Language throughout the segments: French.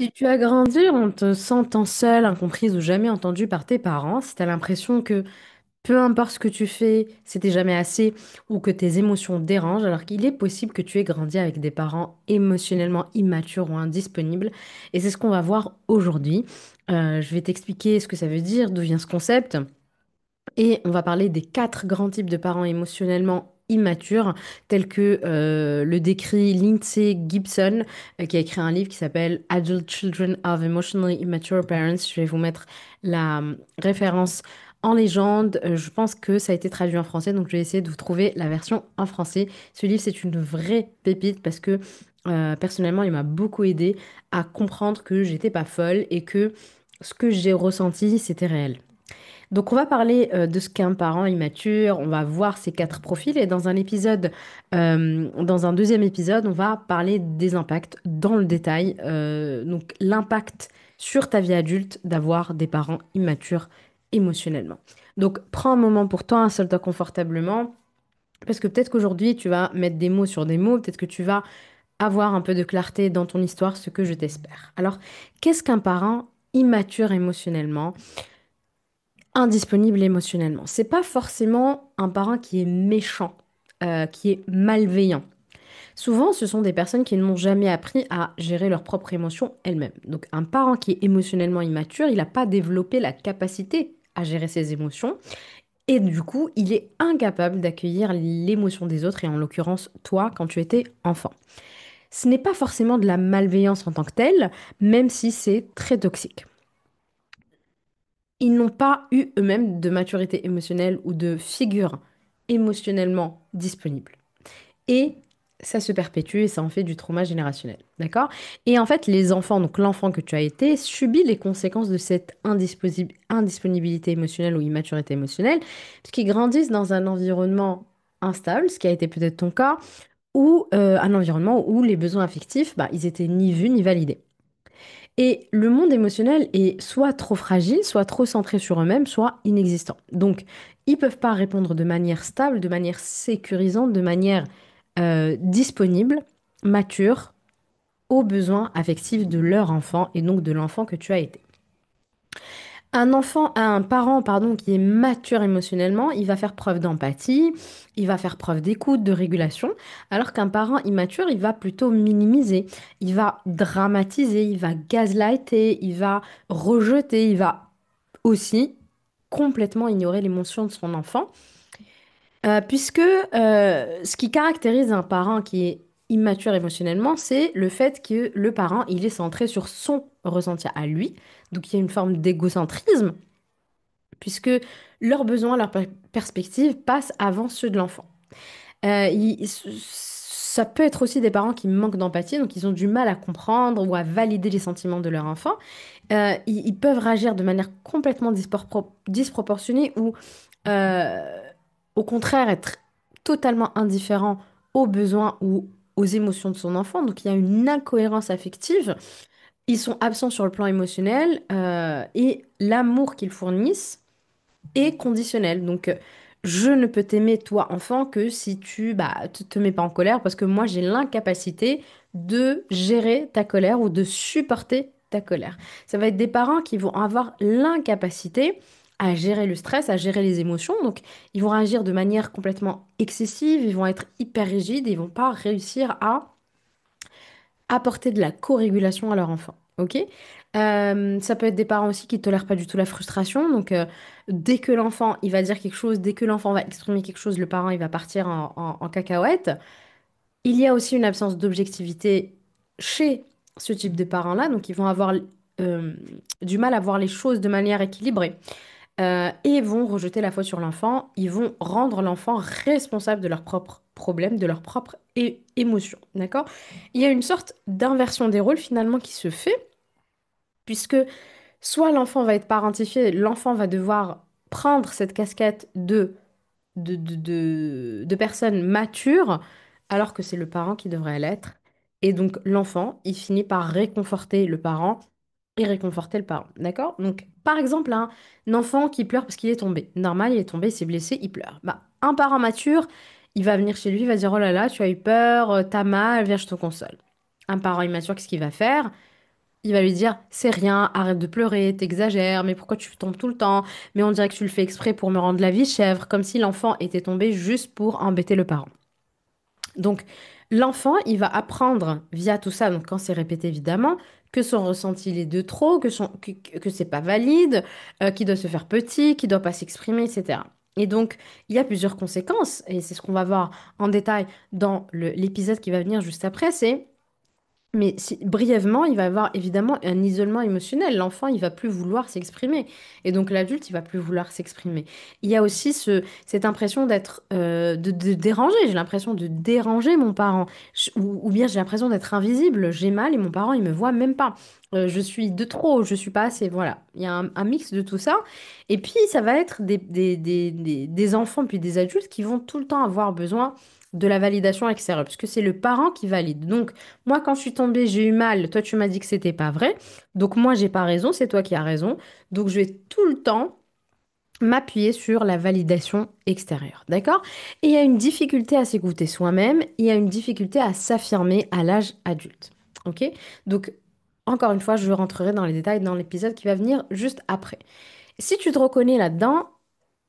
Si tu as grandi en te sentant seule, incomprise ou jamais entendue par tes parents, si tu as l'impression que peu importe ce que tu fais, c'était jamais assez ou que tes émotions dérangent, alors qu'il est possible que tu aies grandi avec des parents émotionnellement immatures ou indisponibles. Et c'est ce qu'on va voir aujourd'hui. Je vais t'expliquer ce que ça veut dire, d'où vient ce concept. Et on va parler des quatre grands types de parents émotionnellement immatures, tels que le décrit Lindsay Gibson, qui a écrit un livre qui s'appelle Adult Children of Emotionally Immature Parents. Je vais vous mettre la référence en légende. Je pense que ça a été traduit en français, donc je vais essayer de vous trouver la version en français. Ce livre, c'est une vraie pépite parce que personnellement, il m'a beaucoup aidé à comprendre que j'étais pas folle et que ce que j'ai ressenti, c'était réel. Donc, on va parler de ce qu'est un parent immature, on va voir ces quatre profils et dans un deuxième épisode, on va parler des impacts dans le détail. Donc, l'impact sur ta vie adulte d'avoir des parents immatures émotionnellement. Donc, prends un moment pour toi, installe-toi confortablement, parce que peut-être qu'aujourd'hui, tu vas mettre des mots sur des mots, peut-être que tu vas avoir un peu de clarté dans ton histoire, ce que je t'espère. Alors, qu'est-ce qu'un parent immature émotionnellement? Indisponible émotionnellement. C'est pas forcément un parent qui est méchant, qui est malveillant. Souvent, ce sont des personnes qui n'ont jamais appris à gérer leurs propres émotions elles-mêmes. Donc, un parent qui est émotionnellement immature, il n'a pas développé la capacité à gérer ses émotions et du coup, il est incapable d'accueillir l'émotion des autres et en l'occurrence, toi, quand tu étais enfant. Ce n'est pas forcément de la malveillance en tant que telle, même si c'est très toxique. Ils n'ont pas eu eux-mêmes de maturité émotionnelle ou de figure émotionnellement disponible. Et ça se perpétue et ça en fait du trauma générationnel. D'accord? Et en fait, les enfants, donc l'enfant que tu as été, subit les conséquences de cette indisponibilité émotionnelle ou immaturité émotionnelle, parce qu'ils grandissent dans un environnement instable, ce qui a été peut-être ton cas, ou un environnement où les besoins affectifs, bah, ils étaient ni vus ni validés. Et le monde émotionnel est soit trop fragile, soit trop centré sur eux-mêmes, soit inexistant. Donc, ils peuvent pas répondre de manière stable, de manière sécurisante, de manière disponible, mature, aux besoins affectifs de leur enfant et donc de l'enfant que tu as été. Un parent, pardon, qui est mature émotionnellement, il va faire preuve d'empathie, il va faire preuve d'écoute, de régulation, alors qu'un parent immature, il va plutôt minimiser, il va dramatiser, il va gaslighter, il va rejeter, il va aussi complètement ignorer l'émotion de son enfant. Puisque ce qui caractérise un parent qui est immature émotionnellement, c'est le fait que le parent, il est centré sur son ressenti à lui. Donc il y a une forme d'égocentrisme, puisque leurs besoins, leurs perspectives passent avant ceux de l'enfant. Ça peut être aussi des parents qui manquent d'empathie, donc ils ont du mal à comprendre ou à valider les sentiments de leur enfant. Ils peuvent réagir de manière complètement disproportionnée ou euh, au contraire être totalement indifférent aux besoins ou aux émotions de son enfant. Donc il y a une incohérence affective. Ils sont absents sur le plan émotionnel et l'amour qu'ils fournissent est conditionnel. Donc, je ne peux t'aimer, toi, enfant, que si tu te mets pas en colère, parce que moi, j'ai l'incapacité de gérer ta colère ou de supporter ta colère. Ça va être des parents qui vont avoir l'incapacité à gérer le stress, à gérer les émotions. Donc, ils vont réagir de manière complètement excessive, ils vont être hyper rigides, et ils vont pas réussir à apporter de la co-régulation à leur enfant. Ok? Ça peut être des parents aussi qui tolèrent pas du tout la frustration. Donc, dès que l'enfant il va dire quelque chose, dès que l'enfant va exprimer quelque chose, le parent il va partir en cacahuète. Il y a aussi une absence d'objectivité chez ce type de parents-là. Donc, ils vont avoir euh, du mal à voir les choses de manière équilibrée. Et vont rejeter la faute sur l'enfant. Ils vont rendre l'enfant responsable de leurs propres problèmes, de leurs propres émotions. D'accord? Il y a une sorte d'inversion des rôles finalement qui se fait, puisque soit l'enfant va être parentifié, l'enfant va devoir prendre cette casquette de personne mature, alors que c'est le parent qui devrait l'être. Et donc l'enfant, il finit par réconforter le parent et réconforter le parent. D'accord? Donc, par exemple, un enfant qui pleure parce qu'il est tombé. Normal, il est tombé, il s'est blessé, il pleure. Bah, un parent mature, il va venir chez lui, il va dire, oh là là, tu as eu peur, t'as mal, viens, je te console. Un parent immature, qu'est-ce qu'il va faire? Il va lui dire, c'est rien, arrête de pleurer, t'exagères, mais pourquoi tu tombes tout le temps? Mais on dirait que tu le fais exprès pour me rendre la vie chèvre, comme si l'enfant était tombé juste pour embêter le parent. Donc, l'enfant, il va apprendre via tout ça, donc quand c'est répété évidemment, que son ressenti il est de trop, que c'est pas valide, qu'il doit se faire petit, qu'il doit pas s'exprimer, etc. Et donc, il y a plusieurs conséquences, et c'est ce qu'on va voir en détail dans l'épisode qui va venir juste après, c'est mais brièvement, il va y avoir évidemment un isolement émotionnel. L'enfant, il va plus vouloir s'exprimer. Et donc l'adulte, il va plus vouloir s'exprimer. Il y a aussi cette impression d'être, de déranger. J'ai l'impression de déranger mon parent. Ou bien j'ai l'impression d'être invisible. J'ai mal et mon parent, il me voit même pas. Je suis de trop, je suis pas assez. Voilà. Il y a un mix de tout ça. Et puis, ça va être des enfants puis des adultes qui vont tout le temps avoir besoin de la validation extérieure, puisque c'est le parent qui valide. Donc, moi, quand je suis tombée, j'ai eu mal. Toi, tu m'as dit que c'était pas vrai. Donc, moi, j'ai pas raison. C'est toi qui as raison. Donc, je vais tout le temps m'appuyer sur la validation extérieure. D'accord? Et il y a une difficulté à s'écouter soi-même. Il y a une difficulté à s'affirmer à l'âge adulte. OK? Donc, encore une fois, je rentrerai dans les détails dans l'épisode qui va venir juste après. Si tu te reconnais là-dedans,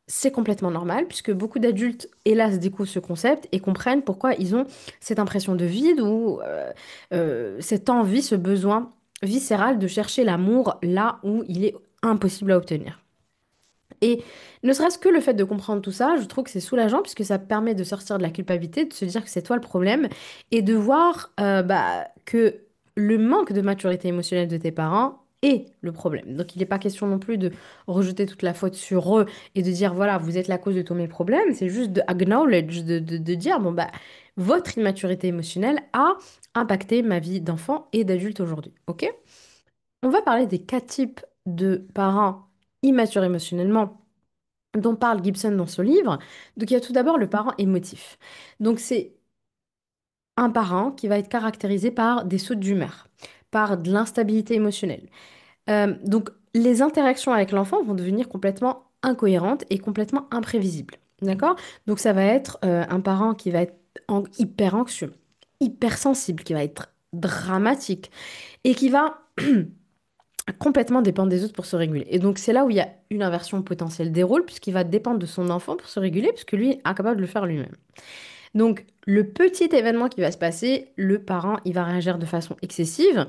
c'est complètement normal, puisque beaucoup d'adultes, hélas, découvrent ce concept et comprennent pourquoi ils ont cette impression de vide ou cette envie, ce besoin viscéral de chercher l'amour là où il est impossible à obtenir. Et ne serait-ce que le fait de comprendre tout ça, je trouve que c'est soulageant, puisque ça permet de sortir de la culpabilité, de se dire que c'est toi le problème, et de voir que le manque de maturité émotionnelle de tes parents est le problème. Donc il n'est pas question non plus de rejeter toute la faute sur eux et de dire, voilà, vous êtes la cause de tous mes problèmes, c'est juste de acknowledge, de dire, bon, bah, votre immaturité émotionnelle a impacté ma vie d'enfant et d'adulte aujourd'hui, ok? On va parler des quatre types de parents immatures émotionnellement dont parle Gibson dans ce livre. Donc il y a tout d'abord le parent émotif. Donc c'est un parent qui va être caractérisé par des sautes d'humeur, par de l'instabilité émotionnelle. Donc les interactions avec l'enfant vont devenir complètement incohérentes et complètement imprévisibles. D'accord? Donc ça va être un parent qui va être hyper anxieux, hyper sensible, qui va être dramatique et qui va complètement dépendre des autres pour se réguler. Et donc, c'est là où il y a une inversion potentielle des rôles, puisqu'il va dépendre de son enfant pour se réguler, puisque lui est incapable de le faire lui-même. Donc, le petit événement qui va se passer, le parent, il va réagir de façon excessive.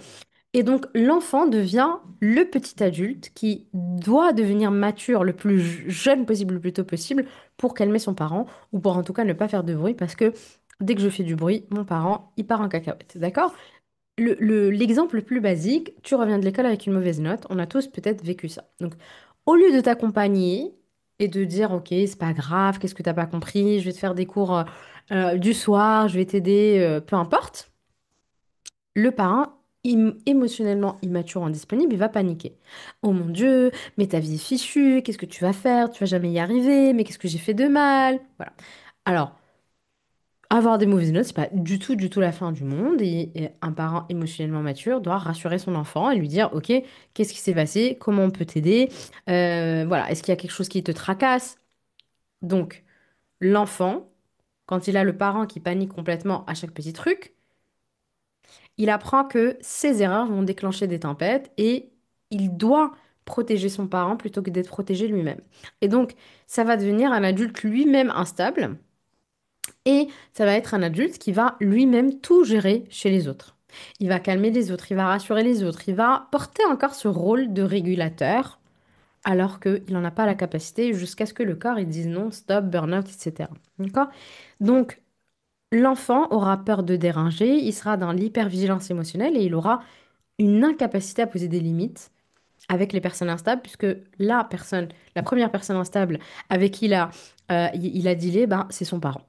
Et donc, l'enfant devient le petit adulte qui doit devenir mature le plus jeune possible, le plus tôt possible, pour calmer son parent, ou pour en tout cas ne pas faire de bruit, parce que dès que je fais du bruit, mon parent, il part en cacahuète. D'accord? L'exemple le plus basique, tu reviens de l'école avec une mauvaise note, on a tous peut-être vécu ça. Donc, au lieu de t'accompagner et de dire, ok, c'est pas grave, qu'est-ce que t'as pas compris, je vais te faire des cours du soir, je vais t'aider, peu importe, le parent, émotionnellement immature, indisponible, il va paniquer. Oh mon Dieu, mais ta vie est fichue, qu'est-ce que tu vas faire? Tu vas jamais y arriver, mais qu'est-ce que j'ai fait de mal? Voilà. Alors, avoir des mauvaises notes, c'est pas du tout la fin du monde. Et un parent émotionnellement mature doit rassurer son enfant et lui dire, OK, qu'est-ce qui s'est passé? Comment on peut t'aider? Voilà, est-ce qu'il y a quelque chose qui te tracasse? Donc, l'enfant, quand il a le parent qui panique complètement à chaque petit truc, il apprend que ses erreurs vont déclencher des tempêtes et il doit protéger son parent plutôt que d'être protégé lui-même. Et donc, ça va devenir un adulte lui-même instable. Et ça va être un adulte qui va lui-même tout gérer chez les autres. Il va calmer les autres, il va rassurer les autres, il va porter encore ce rôle de régulateur alors qu'il n'en a pas la capacité jusqu'à ce que le corps il dise non, stop, burn-out, etc. D'accord? Donc, l'enfant aura peur de déranger, il sera dans l'hypervigilance émotionnelle et il aura une incapacité à poser des limites avec les personnes instables, puisque la première personne instable avec qui il a dealé, ben, c'est son parent.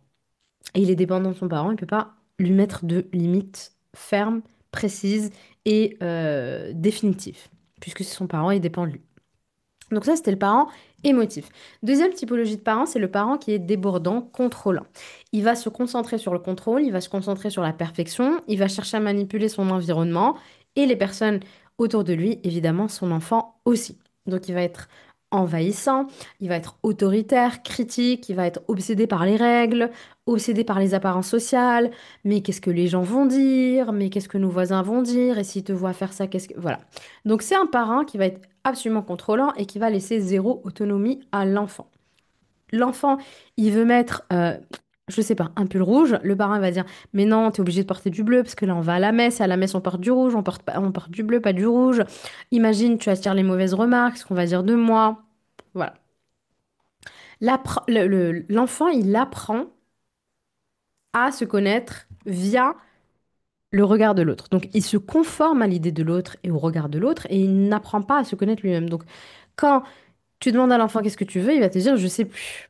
Et il est dépendant de son parent, il ne peut pas lui mettre de limites fermes, précises et définitives, puisque c'est son parent, il dépend de lui. Donc ça, c'était le parent émotif. Deuxième typologie de parent, c'est le parent qui est débordant, contrôlant. Il va se concentrer sur le contrôle, il va se concentrer sur la perfection, il va chercher à manipuler son environnement et les personnes autour de lui, évidemment son enfant aussi. Donc il va être envahissant, il va être autoritaire, critique, il va être obsédé par les règles, obsédé par les apparences sociales. Mais qu'est-ce que les gens vont dire? Mais qu'est-ce que nos voisins vont dire? Et s'ils te voient faire ça, qu'est-ce que... Voilà. Donc c'est un parent qui va être absolument contrôlant et qui va laisser zéro autonomie à l'enfant. L'enfant, il veut mettre, je sais pas, un pull rouge. Le parent va dire, mais non, t'es obligé de porter du bleu parce que là, on va à la messe. Et à la messe, on porte du rouge, on porte du bleu, pas du rouge. Imagine, tu attires les mauvaises remarques, ce qu'on va dire de moi. Voilà. L'enfant, il apprend à se connaître via le regard de l'autre. Donc, il se conforme à l'idée de l'autre et au regard de l'autre et il n'apprend pas à se connaître lui-même. Donc, quand tu demandes à l'enfant qu'est-ce que tu veux, il va te dire, je sais plus.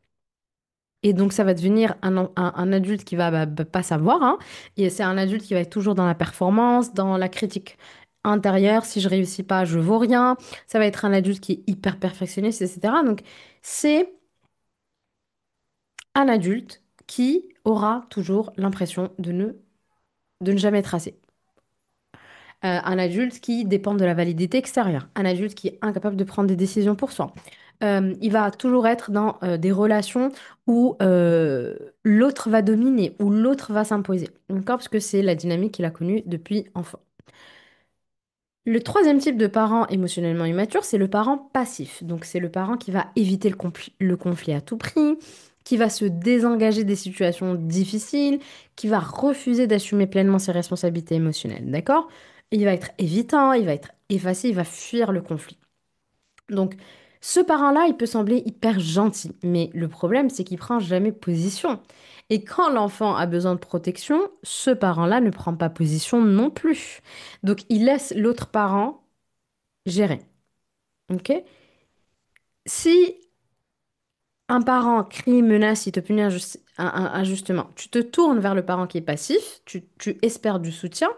Et donc, ça va devenir un adulte qui va pas savoir, hein. Et c'est un adulte qui va être toujours dans la performance, dans la critique intérieure. Si je réussis pas, je vaux rien. Ça va être un adulte qui est hyper perfectionniste, etc. Donc, c'est un adulte qui aura toujours l'impression de ne jamais être assez. Un adulte qui dépend de la validité extérieure. Un adulte qui est incapable de prendre des décisions pour soi. Il va toujours être dans des relations où l'autre va dominer, où l'autre va s'imposer. D'accord? Parce que c'est la dynamique qu'il a connue depuis enfant. Le troisième type de parent émotionnellement immature, c'est le parent passif. Donc, c'est le parent qui va éviter le conflit à tout prix, qui va se désengager des situations difficiles, qui va refuser d'assumer pleinement ses responsabilités émotionnelles. D'accord? Il va être évitant, il va être effacé, il va fuir le conflit. Donc, ce parent-là, il peut sembler hyper gentil, mais le problème, c'est qu'il prend jamais position. Et quand l'enfant a besoin de protection, ce parent-là ne prend pas position non plus. Donc, il laisse l'autre parent gérer. OK? Si un parent crie, menace, il te punit injustement, tu te tournes vers le parent qui est passif, tu espères du soutien,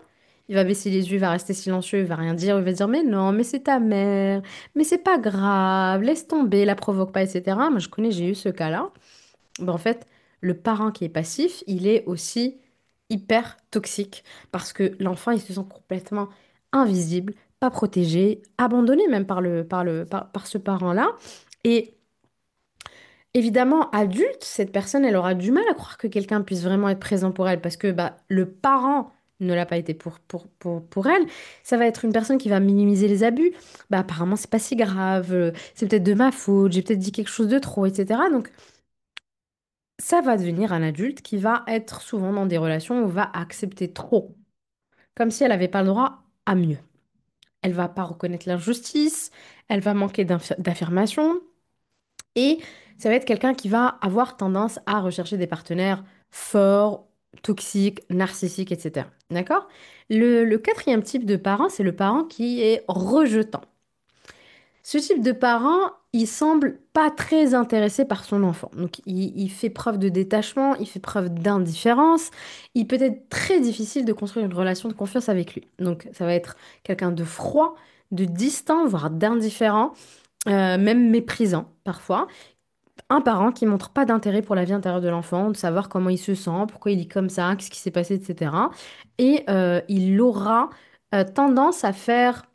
il va baisser les yeux, il va rester silencieux, il va rien dire, il va dire, mais non, mais c'est ta mère, mais c'est pas grave, laisse tomber, la provoque pas, etc. Moi, je connais, j'ai eu ce cas-là. Ben, en fait, le parent qui est passif, il est aussi hyper toxique parce que l'enfant, il se sent complètement invisible, pas protégé, abandonné même par ce parent-là. Et évidemment, adulte, cette personne, elle aura du mal à croire que quelqu'un puisse vraiment être présent pour elle parce que bah, le parent ne l'a pas été pour elle. Ça va être une personne qui va minimiser les abus. Bah, apparemment, c'est pas si grave, c'est peut-être de ma faute, j'ai peut-être dit quelque chose de trop, etc. Donc, ça va devenir un adulte qui va être souvent dans des relations où va accepter trop, comme si elle n'avait pas le droit à mieux. Elle va pas reconnaître l'injustice, elle va manquer d'affirmation, et ça va être quelqu'un qui va avoir tendance à rechercher des partenaires forts, toxiques, narcissiques, etc. D'accord? Le quatrième type de parent, c'est le parent qui est rejetant. Ce type de parent, il semble pas très intéressé par son enfant. Donc, il fait preuve de détachement, il fait preuve d'indifférence. Il peut être très difficile de construire une relation de confiance avec lui. Donc, ça va être quelqu'un de froid, de distant, voire d'indifférent, même méprisant parfois. Un parent qui montre pas d'intérêt pour la vie intérieure de l'enfant, de savoir comment il se sent, pourquoi il est comme ça, qu'est-ce qui s'est passé, etc. Et il aura tendance à faire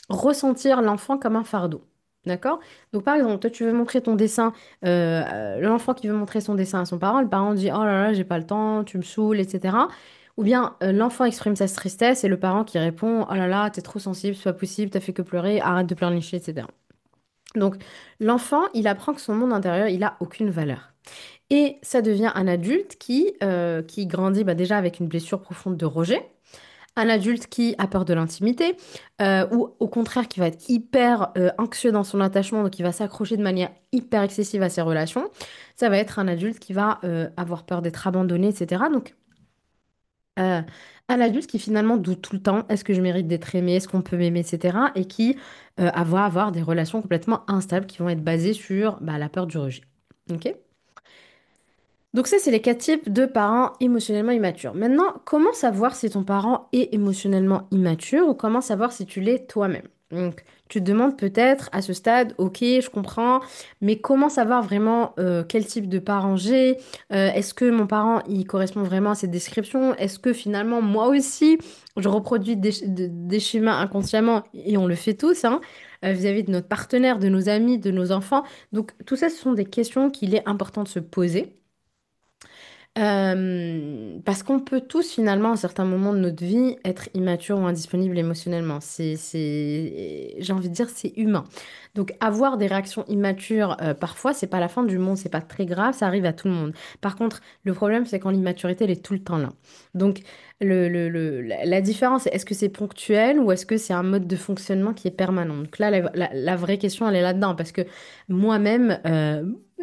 ressentir l'enfant comme un fardeau. D'accord? Donc, par exemple, toi, tu veux montrer ton dessin, l'enfant qui veut montrer son dessin à son parent, le parent dit, oh là là, j'ai pas le temps, tu me saoules, etc. Ou bien l'enfant exprime sa tristesse et le parent qui répond, oh là là, t'es trop sensible, c'est pas possible, t'as fait que pleurer, arrête de pleurnicher, etc. Donc, l'enfant, il apprend que son monde intérieur, il a aucune valeur. Et ça devient un adulte qui grandit bah, déjà avec une blessure profonde de rejet, un adulte qui a peur de l'intimité, ou au contraire qui va être hyper anxieux dans son attachement, donc qui va s'accrocher de manière hyper excessive à ses relations. Ça va être un adulte qui va avoir peur d'être abandonné, etc. Donc, euh, un adulte qui finalement doute tout le temps, est-ce que je mérite d'être aimé, est-ce qu'on peut m'aimer, etc. Et qui va avoir des relations complètement instables qui vont être basées sur bah, la peur du rejet. Ok? Donc ça, c'est les quatre types de parents émotionnellement immatures. Maintenant, comment savoir si ton parent est émotionnellement immature ou comment savoir si tu l'es toi-même? Donc, Tu te demandes peut-être à ce stade, ok, je comprends, mais comment savoir vraiment quel type de parent j'ai? Est-ce que mon parent, il correspond vraiment à cette description? Est-ce que finalement, moi aussi, je reproduis des schémas inconsciemment, et on le fait tous, hein, vis-à-vis de notre partenaire, de nos amis, de nos enfants. Donc, tout ça, ce sont des questions qu'il est important de se poser. Parce qu'on peut tous finalement, à certains moments de notre vie, être immature ou indisponible émotionnellement. J'ai envie de dire, c'est humain. Donc avoir des réactions immatures, parfois, c'est pas la fin du monde, c'est pas très grave, ça arrive à tout le monde. Par contre, le problème, c'est quand l'immaturité, elle est tout le temps là. Donc la différence, est-ce que c'est ponctuel ou est-ce que c'est un mode de fonctionnement qui est permanent? Donc là, la vraie question, elle est là-dedans, parce que moi-même,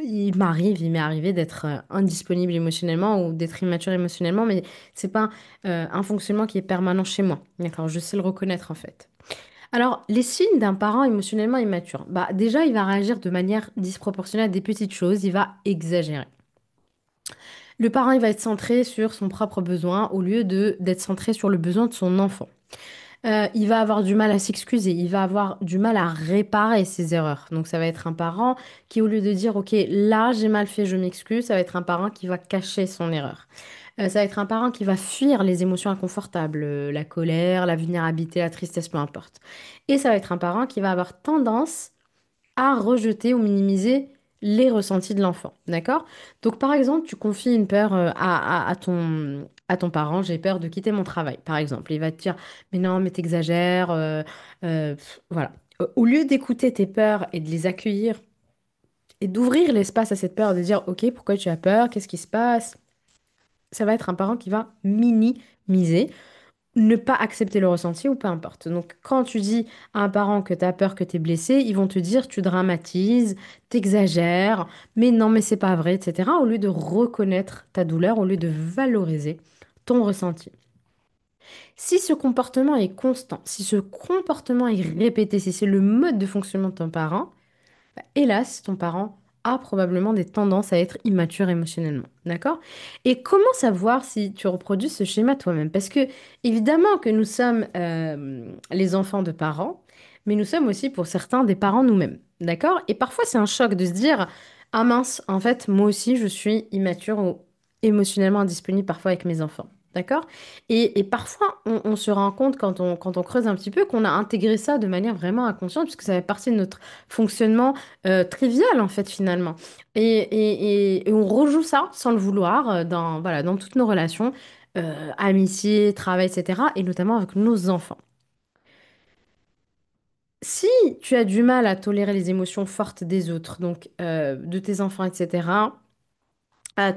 il m'est arrivé d'être indisponible émotionnellement ou d'être immature émotionnellement, mais c'est pas un fonctionnement qui est permanent chez moi. D'accord, je sais le reconnaître en fait. Alors, les signes d'un parent émotionnellement immature. Bah, déjà, il va réagir de manière disproportionnée à des petites choses, il va exagérer. Le parent, il va être centré sur son propre besoin au lieu de d'être centré sur le besoin de son enfant. Il va avoir du mal à s'excuser, il va avoir du mal à réparer ses erreurs. Donc ça va être un parent qui, au lieu de dire, OK, là j'ai mal fait, je m'excuse, ça va être un parent qui va cacher son erreur. Ça va être un parent qui va fuir les émotions inconfortables, la colère, la vulnérabilité, la tristesse, peu importe. Et ça va être un parent qui va avoir tendance à rejeter ou minimiser les ressentis de l'enfant. D'accord? Donc, par exemple, tu confies une peur à ton parent, j'ai peur de quitter mon travail, par exemple. Il va te dire, mais non, mais t'exagères, voilà. Au lieu d'écouter tes peurs et de les accueillir et d'ouvrir l'espace à cette peur, de dire, OK, pourquoi tu as peur? Qu'est-ce qui se passe? Ça va être un parent qui va minimiser, ne pas accepter le ressenti ou peu importe. Donc, quand tu dis à un parent que tu as peur que tu es blessé, ils vont te dire tu dramatises, t'exagères, mais non, mais c'est pas vrai, etc. Au lieu de reconnaître ta douleur, au lieu de valoriser ton ressenti. Si ce comportement est constant, si ce comportement est répété, si c'est le mode de fonctionnement de ton parent, bah, hélas, ton parent a probablement des tendances à être immature émotionnellement. D'accord? Et comment savoir si tu reproduis ce schéma toi-même? Parce que, évidemment, que nous sommes les enfants de parents, mais nous sommes aussi, pour certains, des parents nous-mêmes. D'accord? Et parfois, c'est un choc de se dire, ah mince, en fait, moi aussi, je suis immature ou émotionnellement indisponible parfois avec mes enfants. D'accord? Et parfois, on se rend compte quand on creuse un petit peu qu'on a intégré ça de manière vraiment inconsciente, puisque ça fait partie de notre fonctionnement trivial en fait finalement. Et on rejoue ça sans le vouloir dans, voilà, dans toutes nos relations, amitié, travail, etc. Et notamment avec nos enfants. Si tu as du mal à tolérer les émotions fortes des autres, donc de tes enfants, etc.,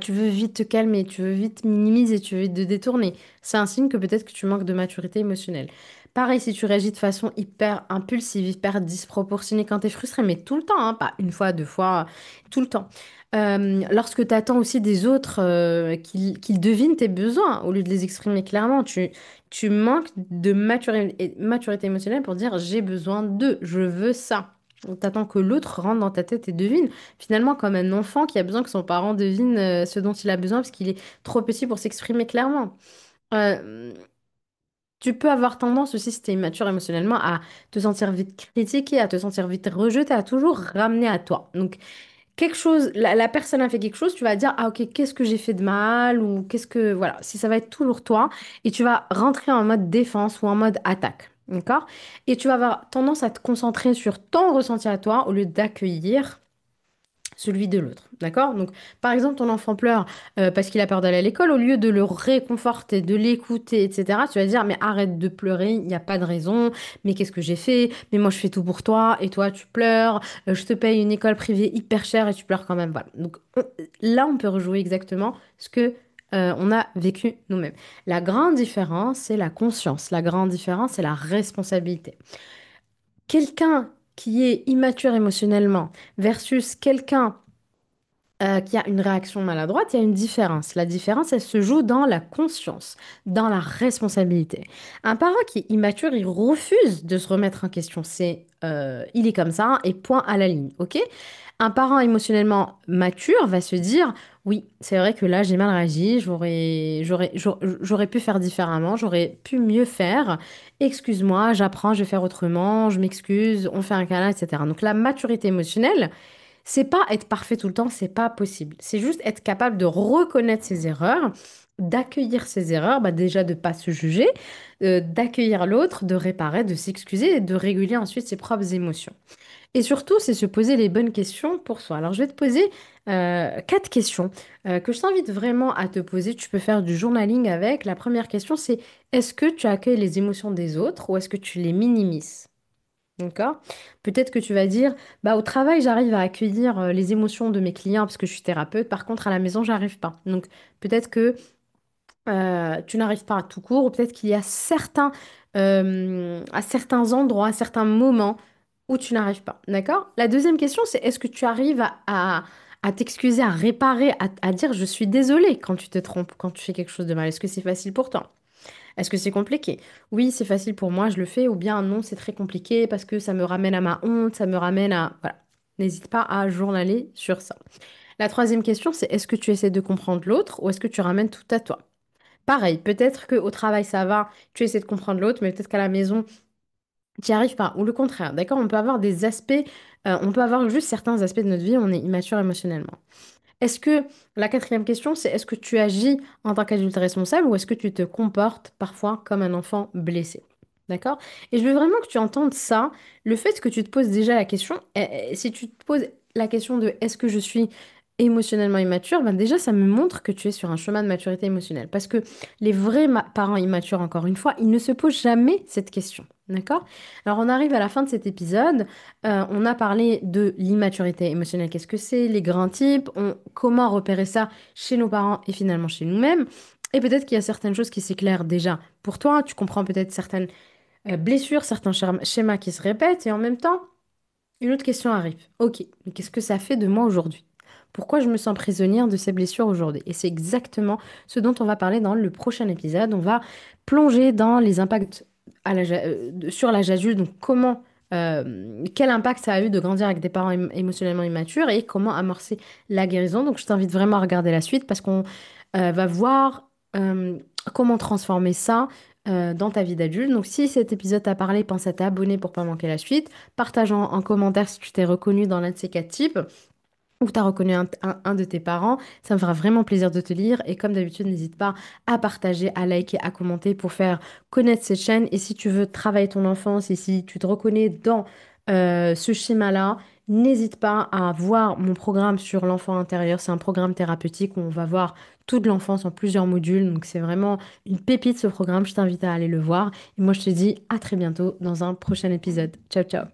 tu veux vite te calmer, tu veux vite minimiser, tu veux vite te détourner. C'est un signe que peut-être que tu manques de maturité émotionnelle. Pareil, si tu réagis de façon hyper impulsive, hyper disproportionnée quand tu es frustré, mais tout le temps, hein, pas une fois, deux fois, tout le temps. Lorsque tu attends aussi des autres qu'ils devinent tes besoins au lieu de les exprimer clairement, tu manques de maturité émotionnelle pour dire j'ai besoin d'eux, je veux ça. T'attends que l'autre rentre dans ta tête et devine. Finalement, comme un enfant qui a besoin que son parent devine ce dont il a besoin parce qu'il est trop petit pour s'exprimer clairement. Euh, Tu peux avoir tendance aussi, si tu es immature émotionnellement, à te sentir vite critiqué, à te sentir vite rejeté, à toujours ramener à toi. Donc, quelque chose, la personne a fait quelque chose, tu vas dire, ah ok, qu'est-ce que j'ai fait de mal ou qu'est-ce que, voilà, si ça va être toujours toi et tu vas rentrer en mode défense ou en mode attaque. D'accord? Et tu vas avoir tendance à te concentrer sur ton ressenti à toi au lieu d'accueillir celui de l'autre. D'accord? Donc, par exemple, ton enfant pleure parce qu'il a peur d'aller à l'école, au lieu de le réconforter, de l'écouter, etc., tu vas dire, mais arrête de pleurer, il n'y a pas de raison, mais qu'est-ce que j'ai fait? Mais moi, je fais tout pour toi, et toi, tu pleures, je te paye une école privée hyper chère et tu pleures quand même. Voilà. Donc, là, on peut rejouer exactement ce que on a vécu nous-mêmes. La grande différence, c'est la conscience. La grande différence, c'est la responsabilité. Quelqu'un qui est immature émotionnellement versus quelqu'un qu'il y a une réaction maladroite, il y a une différence. La différence, elle se joue dans la conscience, dans la responsabilité. Un parent qui est immature, il refuse de se remettre en question. Il est comme ça et point à la ligne, ok? Un parent émotionnellement mature va se dire, oui, c'est vrai que là, j'ai mal réagi, j'aurais pu faire différemment, j'aurais pu mieux faire. Excuse-moi, j'apprends, je vais faire autrement, je m'excuse, on fait un câlin, etc. Donc la maturité émotionnelle, c'est pas être parfait tout le temps, c'est pas possible. C'est juste être capable de reconnaître ses erreurs, d'accueillir ses erreurs, bah déjà de pas se juger, d'accueillir l'autre, de réparer, de s'excuser et de réguler ensuite ses propres émotions. Et surtout, c'est se poser les bonnes questions pour soi. Alors, je vais te poser 4 questions que je t'invite vraiment à te poser. Tu peux faire du journaling avec. La première question, c'est est-ce que tu accueilles les émotions des autres ou est-ce que tu les minimises? D'accord? Peut-être que tu vas dire, bah au travail, j'arrive à accueillir les émotions de mes clients parce que je suis thérapeute. Par contre, à la maison, j'arrive pas. Donc, peut-être que tu n'arrives pas à tout court, ou peut-être qu'il y a à certains endroits, à certains moments où tu n'arrives pas. D'accord? La deuxième question, c'est est-ce que tu arrives à t'excuser, à réparer, à dire je suis désolée quand tu te trompes, quand tu fais quelque chose de mal? Est-ce que c'est facile pour toi? Est-ce que c'est compliqué? Oui, c'est facile pour moi, je le fais, ou bien non, c'est très compliqué parce que ça me ramène à ma honte, ça me ramène à... Voilà. N'hésite pas à journaler sur ça. La troisième question, c'est est-ce que tu essaies de comprendre l'autre ou est-ce que tu ramènes tout à toi? Pareil, peut-être qu'au travail, ça va, tu essaies de comprendre l'autre, mais peut-être qu'à la maison, tu n'y arrives pas. Ou le contraire, d'accord? On peut avoir des aspects, on peut avoir juste certains aspects de notre vie, on est immature émotionnellement. Est-ce que, la quatrième question, c'est est-ce que tu agis en tant qu'adulte responsable ou est-ce que tu te comportes parfois comme un enfant blessé? D'accord? Et je veux vraiment que tu entendes ça, le fait que tu te poses déjà la question, si tu te poses la question de est-ce que je suis émotionnellement immature, ben déjà ça me montre que tu es sur un chemin de maturité émotionnelle. Parce que les vrais parents immatures, encore une fois, ils ne se posent jamais cette question. D'accord? Alors on arrive à la fin de cet épisode. On a parlé de l'immaturité émotionnelle, qu'est-ce que c'est, les grands types, comment repérer ça chez nos parents et finalement chez nous-mêmes. Et peut-être qu'il y a certaines choses qui s'éclairent déjà pour toi, tu comprends peut-être certaines blessures, certains schémas qui se répètent et en même temps, une autre question arrive. Ok, mais qu'est-ce que ça fait de moi aujourd'hui? Pourquoi je me sens prisonnière de ces blessures aujourd'hui? Et c'est exactement ce dont on va parler dans le prochain épisode. On va plonger dans les impacts sur l'âge adulte, donc quel impact ça a eu de grandir avec des parents émotionnellement immatures et comment amorcer la guérison. Donc je t'invite vraiment à regarder la suite parce qu'on va voir comment transformer ça dans ta vie d'adulte. Donc si cet épisode t'a parlé, pense à t'abonner pour pas manquer la suite. Partage en commentaire si tu t'es reconnu dans l'un de ces 4 types ou que tu as reconnu un de tes parents. Ça me fera vraiment plaisir de te lire. Et comme d'habitude, n'hésite pas à partager, à liker, à commenter pour faire connaître cette chaîne. Et si tu veux travailler ton enfance et si tu te reconnais dans ce schéma-là, n'hésite pas à voir mon programme sur l'enfant intérieur. C'est un programme thérapeutique où on va voir toute l'enfance en plusieurs modules. Donc c'est vraiment une pépite ce programme. Je t'invite à aller le voir. Et moi, je te dis à très bientôt dans un prochain épisode. Ciao, ciao.